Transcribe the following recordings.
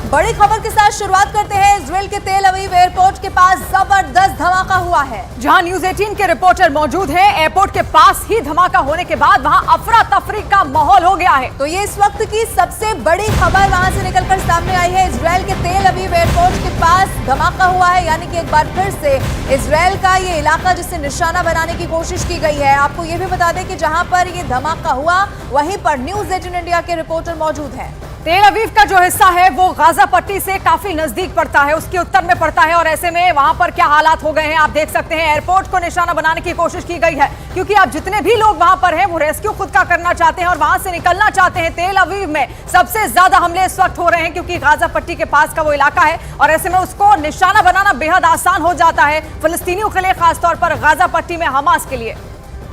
बड़ी खबर के साथ शुरुआत करते हैं। इजराइल के तेल अवीव एयरपोर्ट के पास जबरदस्त धमाका हुआ है, जहां न्यूज 18 के रिपोर्टर मौजूद हैं। एयरपोर्ट के पास ही धमाका होने के बाद वहां अफरा तफरी का माहौल हो गया है। तो ये इस वक्त की सबसे बड़ी खबर वहां से निकलकर सामने आई है। इजराइल के तेल अवीव एयरपोर्ट के पास धमाका हुआ है, यानी कि एक बार फिर से इजराइल का ये इलाका जिसे निशाना बनाने की कोशिश की गई है। आपको ये भी बता दें कि जहां पर ये धमाका हुआ वहीं पर न्यूज 18 इंडिया के रिपोर्टर मौजूद हैं। तेल अवीव का जो हिस्सा है वो गाजा पट्टी से काफी नजदीक पड़ता है, उसके उत्तर में पड़ता है। और ऐसे में वहां पर क्या हालात हो गए हैं आप देख सकते हैं। एयरपोर्ट को निशाना बनाने की कोशिश की गई है, क्योंकि अब जितने भी लोग वहां पर हैं वो रेस्क्यू खुद का करना चाहते हैं और वहां से निकलना चाहते हैं। तेल अवीव में सबसे ज्यादा हमले इस वक्त हो रहे हैं, क्योंकि गाजा पट्टी के पास का वो इलाका है और ऐसे में उसको निशाना बनाना बेहद आसान हो जाता है फिलिस्तीनियों के लिए, खासतौर पर गाजा पट्टी में हमास के लिए।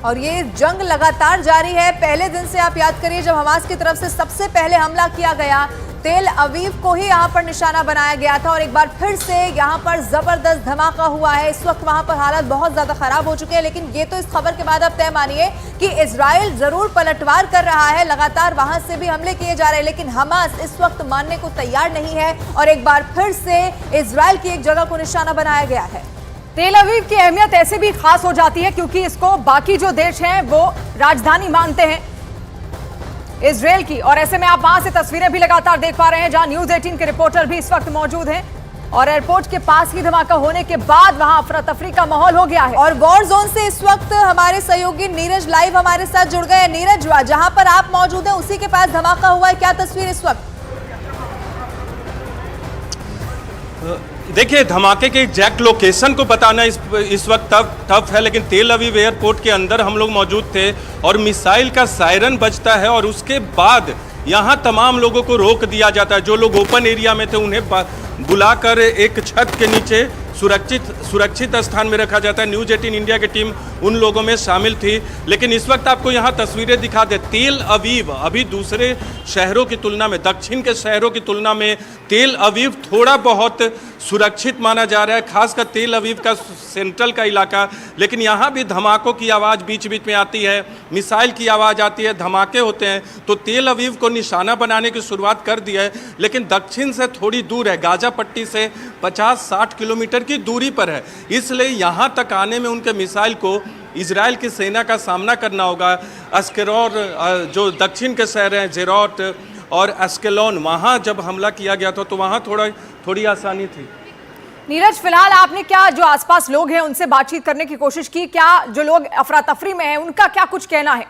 और ये जंग लगातार जारी है। पहले दिन से आप याद करिए, जब हमास की तरफ से सबसे पहले हमला किया गया, तेल अवीव को ही यहां पर निशाना बनाया गया था और एक बार फिर से यहां पर जबरदस्त धमाका हुआ है। इस वक्त वहां पर हालात बहुत ज्यादा खराब हो चुके हैं, लेकिन ये तो इस खबर के बाद आप तय मानिए कि इजराइल जरूर पलटवार कर रहा है। लगातार वहां से भी हमले किए जा रहे हैं, लेकिन हमास इस वक्त मानने को तैयार नहीं है और एक बार फिर से इजराइल की एक जगह को निशाना बनाया गया है। तेल अवीव की अहमियत ऐसे भी खास हो जाती है क्योंकि इसको बाकी जो देश हैं वो राजधानी मानते हैं इजराइल की। और ऐसे में आप वहां से तस्वीरें भी लगातार देख पा रहे हैं, जहां न्यूज 18 के रिपोर्टर भी इस वक्त मौजूद हैं और एयरपोर्ट के पास ही धमाका होने के बाद वहां अफरा तफरी का माहौल हो गया है। और वॉर जोन से इस वक्त हमारे सहयोगी नीरज लाइव हमारे साथ जुड़ गए हैं। नीरज, जहां पर आप मौजूद हैं उसी के पास धमाका हुआ है, क्या तस्वीर इस वक्त? देखिए, धमाके के एग्जैक्ट लोकेशन को बताना इस वक्त टफ है, लेकिन तेल अवीव एयरपोर्ट के अंदर हम लोग मौजूद थे और मिसाइल का सायरन बजता है और उसके बाद यहाँ तमाम लोगों को रोक दिया जाता है। जो लोग ओपन एरिया में थे उन्हें बुलाकर एक छत के नीचे सुरक्षित स्थान में रखा जाता है। न्यूज 18 इंडिया की टीम उन लोगों में शामिल थी। लेकिन इस वक्त आपको यहाँ तस्वीरें दिखा दे, तेल अवीव अभी दूसरे शहरों की तुलना में, दक्षिण के शहरों की तुलना में तेल अवीव थोड़ा बहुत सुरक्षित माना जा रहा है, खासकर तेल अवीव का सेंट्रल का इलाका। लेकिन यहाँ भी धमाकों की आवाज़ बीच बीच में आती है, मिसाइल की आवाज़ आती है, धमाके होते हैं। तो तेल अवीव को निशाना बनाने की शुरुआत कर दी है, लेकिन दक्षिण से थोड़ी दूर है, गाजा पट्टी से 50-60 किलोमीटर की दूरी पर है। इसलिए यहाँ तक आने में उनके मिसाइल को इजराइल की सेना का सामना करना होगा। अस्केरोर जो दक्षिण के शहर हैं, जेरोट और अस्केलोन, वहाँ जब हमला किया गया था तो वहाँ थोड़ी आसानी थी। नीरज, फिलहाल आपने क्या जो आसपास लोग हैं उनसे बातचीत करने की कोशिश की? क्या जो लोग अफरा तफरी में हैं उनका क्या कुछ कहना है?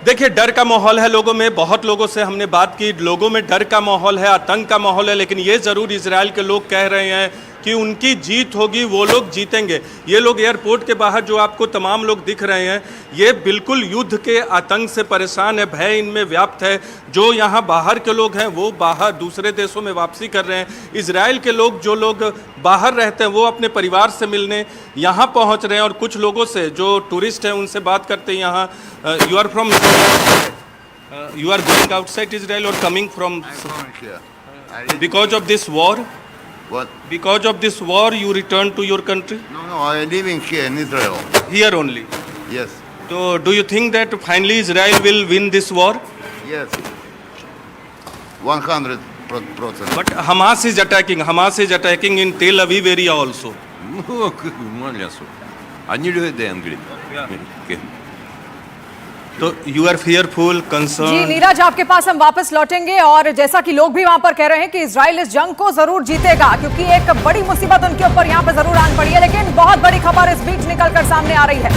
देखिए, डर का माहौल है लोगों में, बहुत लोगों से हमने बात की, लोगों में डर का माहौल है, आतंक का माहौल है। लेकिन ये ज़रूर इजराइल के लोग कह रहे हैं कि उनकी जीत होगी, वो लोग जीतेंगे। ये लोग एयरपोर्ट के बाहर जो आपको तमाम लोग दिख रहे हैं, ये बिल्कुल युद्ध के आतंक से परेशान है, भय इनमें व्याप्त है। जो यहाँ बाहर के लोग हैं वो बाहर दूसरे देशों में वापसी कर रहे हैं। इजराइल के लोग, जो लोग बाहर रहते हैं, वो अपने परिवार से मिलने यहाँ पहुँच रहे हैं। और कुछ लोगों से जो टूरिस्ट हैं उनसे बात करते हैं यहाँ, you are from, you are going outside Israel or coming from? I'm from here. Because of this war? What? Because of this war you return to your country? No, I'm living here in Israel. Here only. Yes. So do you think that finally Israel will win this war? Yes. 100%. But Hamas is attacking in Tel Aviv area also. Ну, молодцы. Они люди английские. तो you are fearful, concerned? जी नीरज, आपके पास हम वापस लौटेंगे और जैसा कि लोग भी वहां पर कह रहे हैं कि इजराइल इस जंग को जरूर जीतेगा, क्योंकि एक बड़ी मुसीबत उनके ऊपर यहां पर जरूर आन पड़ी है। लेकिन बहुत बड़ी खबर इस बीच निकलकर सामने आ रही है।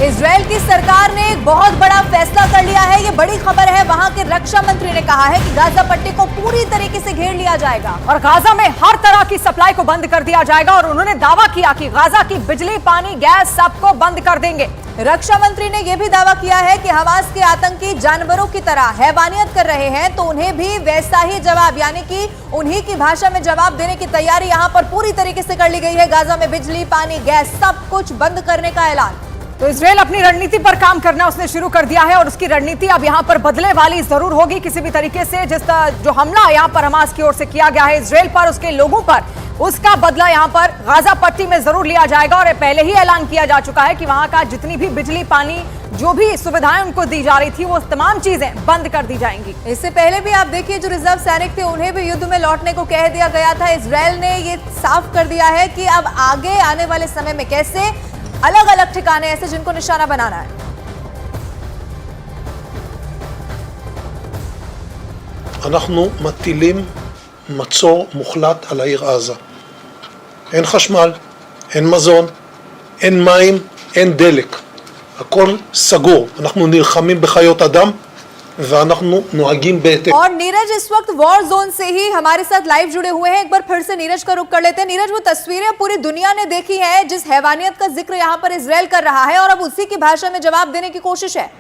इजराइल की सरकार ने एक बहुत बड़ा फैसला कर लिया है, ये बड़ी खबर है। वहां के रक्षा मंत्री ने कहा है कि गाजा पट्टी को पूरी तरीके से घेर लिया जाएगा और गाजा में हर तरह की सप्लाई को बंद कर दिया जाएगा। और उन्होंने दावा किया कि गाजा की बिजली, पानी, गैस सबको बंद कर देंगे। रक्षा मंत्री ने यह भी दावा किया है कि हमास के आतंकी जानवरों की तरह हैवानियत कर रहे हैं, तो उन्हें भी वैसा ही जवाब, यानी कि उन्हीं की भाषा में जवाब देने की तैयारी यहां पर पूरी तरीके से कर ली गई है। गाजा में बिजली, पानी, गैस सब कुछ बंद करने का ऐलान। तो इजराइल अपनी रणनीति पर काम करना उसने शुरू कर दिया है और उसकी रणनीति अब यहां पर बदले वाली जरूर होगी किसी भी तरीके से। जो हमला यहां पर हमास की ओर से किया गया है इजराइल पर, उसके लोगों पर, उसका बदला यहां पर गाजा पट्टी में जरूर लिया जाएगा। और पहले ही ऐलान किया जा चुका है कि वहां का जितनी भी बिजली, पानी, जो भी सुविधाएं उनको दी जा रही थी, वो तमाम चीजें बंद कर दी जाएंगी। इससे पहले भी आप देखिए, जो रिजर्व सैनिक थे उन्हें भी युद्ध में लौटने को कह दिया गया था। इजराइल ने ये साफ कर दिया है कि अब आगे आने वाले समय में कैसे अलग अलग ठिकाने ऐसे जिनको निशाना बनाना है। אנחנו מטילים מצור מוחלט על העיר עזה. אין חשמל, אין מזון, אין מים, אין דלק. הכל סגור. אנחנו נלחמים בחיות אדם ואנחנו נוהגים בהתאם. और नीरज इस वक्त वॉर जोन से ही हमारे साथ लाइव जुड़े हुए हैं। एक बार फिर से नीरज का रुख कर लेते हैं। नीरज, वो तस्वीरें पूरी दुनिया ने देखी है जिस हैवानियत का जिक्र यहाँ पर इजराइल कर रहा है और अब उसी की भाषा में जवाब देने की कोशिश है।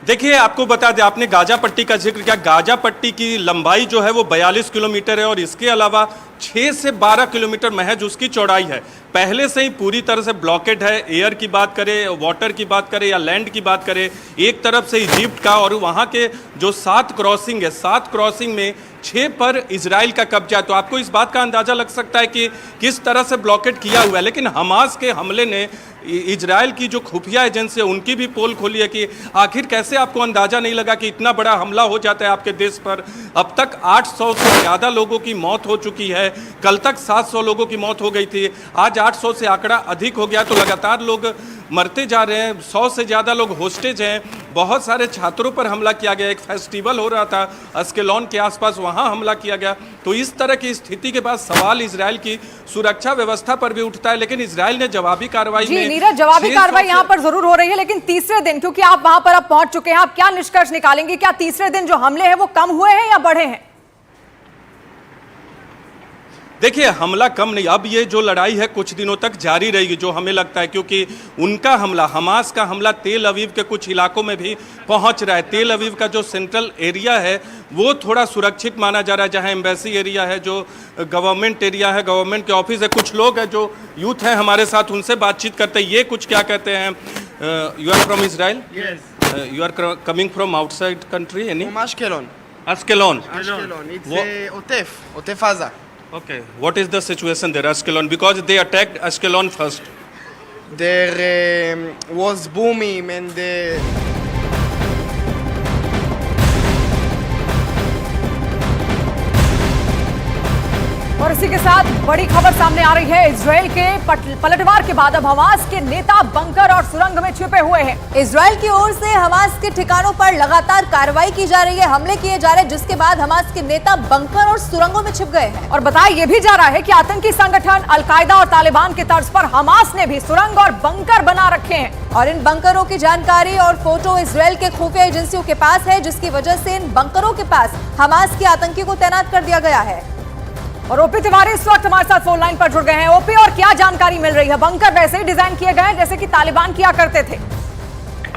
देखिए, आपको बता दें, आपने गाजा पट्टी का जिक्र किया। गाजा पट्टी की लंबाई जो है वो 42 किलोमीटर है और इसके अलावा 6 से 12 किलोमीटर महज उसकी चौड़ाई है। पहले से ही पूरी तरह से ब्लॉकेड है। एयर की बात करें, वाटर की बात करें या लैंड की बात करें, एक तरफ से इजिप्ट का और वहाँ के जो 7 क्रॉसिंग है, 7 क्रॉसिंग में 6 पर इजराइल का कब्जा है। तो आपको इस बात का अंदाज़ा लग सकता है कि किस तरह से ब्लॉकेड किया हुआ है। लेकिन हमास के हमले ने इजराइल की जो खुफिया एजेंसी है उनकी भी पोल खोली है कि आखिर कैसे आपको अंदाज़ा नहीं लगा कि इतना बड़ा हमला हो जाता है आपके देश पर। अब तक 800 से ज़्यादा लोगों की मौत हो चुकी है। कल तक 700 लोगों की मौत हो गई थी, आज 800 से आंकड़ा अधिक हो गया। तो लगातार लोग मरते जा रहे हैं। 100 से ज़्यादा लोग होस्टेज हैं। बहुत सारे छात्रों पर हमला किया गया। एक फेस्टिवल हो रहा था अस्केलॉन के आसपास, वहाँ हमला किया गया। तो इस तरह की स्थिति के बाद सवाल इजराइल की सुरक्षा व्यवस्था पर भी उठता है। लेकिन इजराइल ने जवाबी कार्रवाई में नीरज, जवाबी कार्रवाई यहाँ पर जरूर हो रही है, लेकिन तीसरे दिन, क्योंकि आप वहां पर अब पहुंच चुके हैं, आप क्या निष्कर्ष निकालेंगे? क्या तीसरे दिन जो हमले हैं वो कम हुए हैं या बढ़े हैं? देखिए, हमला कम नहीं, अब ये जो लड़ाई है कुछ दिनों तक जारी रहेगी, जो हमें लगता है, क्योंकि उनका हमला, हमास का हमला तेल अवीव के कुछ इलाकों में भी पहुंच रहा है। तेल अवीव का जो सेंट्रल एरिया है वो थोड़ा सुरक्षित माना जा रहा है, जहां एम्बेसी एरिया है, जो गवर्नमेंट एरिया है, गवर्नमेंट के ऑफिस है। कुछ लोग हैं जो यूथ हैं हमारे साथ, उनसे बातचीत करते हैं। ये कुछ क्या कहते हैं? You are from Israel? You are coming from outside country? Any? Ashkelon. Ashkelon. Ashkelon. It's What- Otef Aza. Okay, what is the situation there, Ashkelon? Because they attacked Ashkelon first. There was booming and और इसी के साथ बड़ी खबर सामने आ रही है। Israel के पलटवार के बाद अब हमास के नेता बंकर और सुरंग में छिपे हुए हैं। इजराइल की ओर से हमास के ठिकानों पर लगातार कार्रवाई की जा रही है, हमले किए जा रहे हैं, जिसके बाद हमास के नेता बंकर और सुरंगों में छिप गए हैं। और बताया यह भी जा रहा है कि आतंकी संगठन अलकायदा और तालिबान के तर्ज पर हमास ने भी सुरंग और बंकर बना रखे हैं। और इन बंकरों की जानकारी और फोटो इजराइल के खुफिया एजेंसियों के पास है, जिसकी वजह से इन बंकरों के पास हमास के आतंकी को तैनात कर दिया गया है। और ओपी तिवारी इस वक्त हमारे साथ फोन लाइन पर जुड़ गए हैं। ओपी, और क्या जानकारी मिल रही है? बंकर वैसे ही डिजाइन किए गए हैं जैसे कि तालिबान किया करते थे?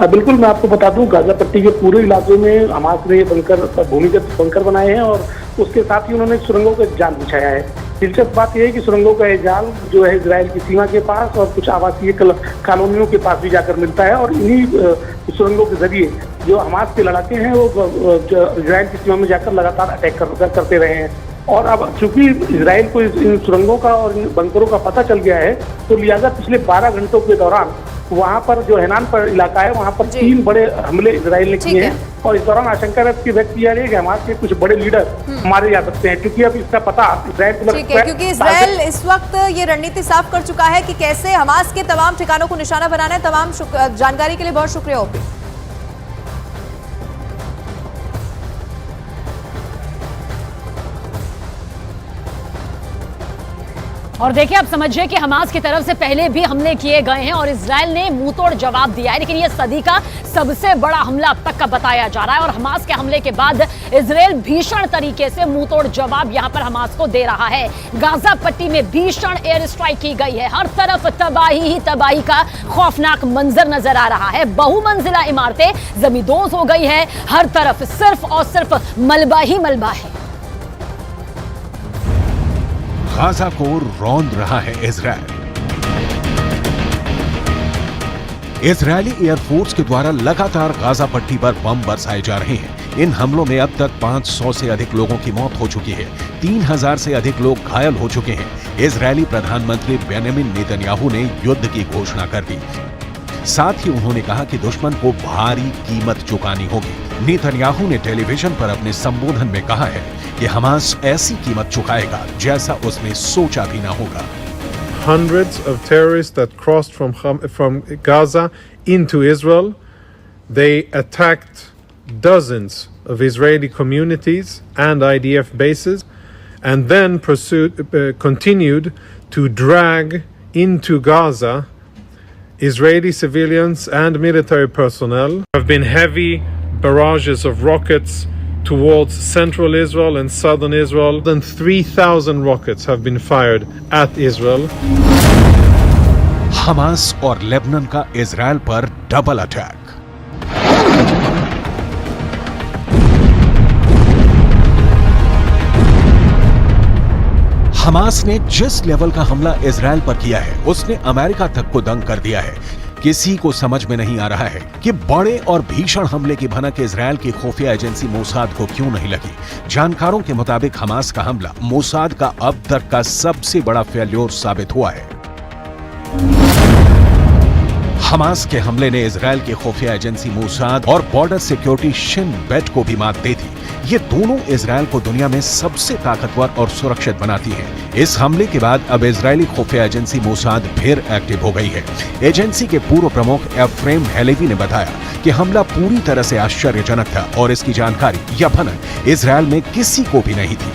बिल्कुल, मैं आपको बता दूं, गाजा पट्टी के पूरे इलाके में हमास ने बंकर, भूमिगत बंकर बनाए हैं और उसके साथ ही उन्होंने सुरंगों का जाल बिछाया है। दिलचस्प बात यह है कि सुरंगों का ये जाल जो है इजराइल की सीमा के पास और कुछ आवासीय कॉलोनियों के पास भी जाकर मिलता है और इन्हीं सुरंगों के जरिए जो हमास के लड़ाके हैं वो इजराइल की सीमा में जाकर लगातार अटैक करते रहे हैं। और अब चूंकि इजराइल को इन सुरंगों का और इन बंकरों का पता चल गया है, तो लिहाजा पिछले 12 घंटों के दौरान वहां पर जो हैनान पर इलाका है वहां पर 3 बड़े हमले इजराइल ने किए हैं। और इस दौरान आशंका व्यक्त की जा रही है कि हमास के कुछ बड़े लीडर मारे जा सकते हैं, क्योंकि अब इसका पता इजराइल को ठीक है, क्योंकि इजराइल इस वक्त ये रणनीति साफ कर चुका है कि कैसे हमास के तमाम ठिकानों को निशाना बनाना है। तमाम जानकारी के लिए बहुत शुक्रिया ओपी। और देखिए, अब समझिए कि हमास की तरफ से पहले भी हमले किए गए हैं और इजराइल ने मुंहतोड़ जवाब दिया है, लेकिन यह सदी का सबसे बड़ा हमला अब तक का बताया जा रहा है। और हमास के हमले के बाद इजराइल भीषण तरीके से मुंहतोड़ जवाब यहां पर हमास को दे रहा है। गाजा पट्टी में भीषण एयर स्ट्राइक की गई है। हर तरफ तबाही ही तबाही का खौफनाक मंजर नजर आ रहा है। बहुमंजिला इमारतें जमींदोज हो गई है। हर तरफ सिर्फ और सिर्फ मलबा ही मलबा है। गाजा को रौंद रहा है इजराइल। इजरायली एयरफोर्स के द्वारा लगातार गाजा पट्टी पर बम बरसाए जा रहे हैं। इन हमलों में अब तक 500 से अधिक लोगों की मौत हो चुकी है, 3000 से अधिक लोग घायल हो चुके हैं। इजरायली प्रधानमंत्री बेंजामिन नेतन्याहू ने युद्ध की घोषणा कर दी। साथ ही उन्होंने कहा कि दुश्मन को भारी कीमत चुकानी होगी। नेतन्याहू ने टेलीविजन पर अपने संबोधन में कहा है कि हमास ऐसी कीमत चुकाएगा जैसा उसने सोचा भी ना होगा। Hundreds of terrorists that crossed from Gaza into Israel. They attacked dozens of Israeli communities and IDF bases, and then continued to drag into Gaza Israeli civilians and military personnel. There have been heavy barrages of rockets towards central Israel and southern Israel. More than 3,000 rockets have been fired at Israel. Hamas और Lebanon का Israel पर double attack. Hamas ने जिस level का हमला Israel पर किया है उसने अमेरिका तक को दंग कर दिया है। किसी को समझ में नहीं आ रहा है कि बड़े और भीषण हमले की भनक इजरायल की खुफिया एजेंसी मोसाद को क्यों नहीं लगी। जानकारों के मुताबिक हमास का हमला मोसाद का अब तक का सबसे बड़ा फेल्योर साबित हुआ है। हमास के हमले ने इजरायल की खुफिया एजेंसी मोसाद और बॉर्डर सिक्योरिटी शिन बेट को भी मात दे दी। ये दोनों इजरायल को दुनिया में सबसे ताकतवर और सुरक्षित बनाती हैं। इस हमले के बाद अब इजरायली खुफिया एजेंसी मोसाद फिर एक्टिव हो गई है। एजेंसी के पूर्व प्रमुख एफ्रेम हेलेवी ने बताया कि हमला पूरी तरह से आश्चर्यजनक था और इसकी जानकारी या भनक इजरायल में किसी को भी नहीं थी।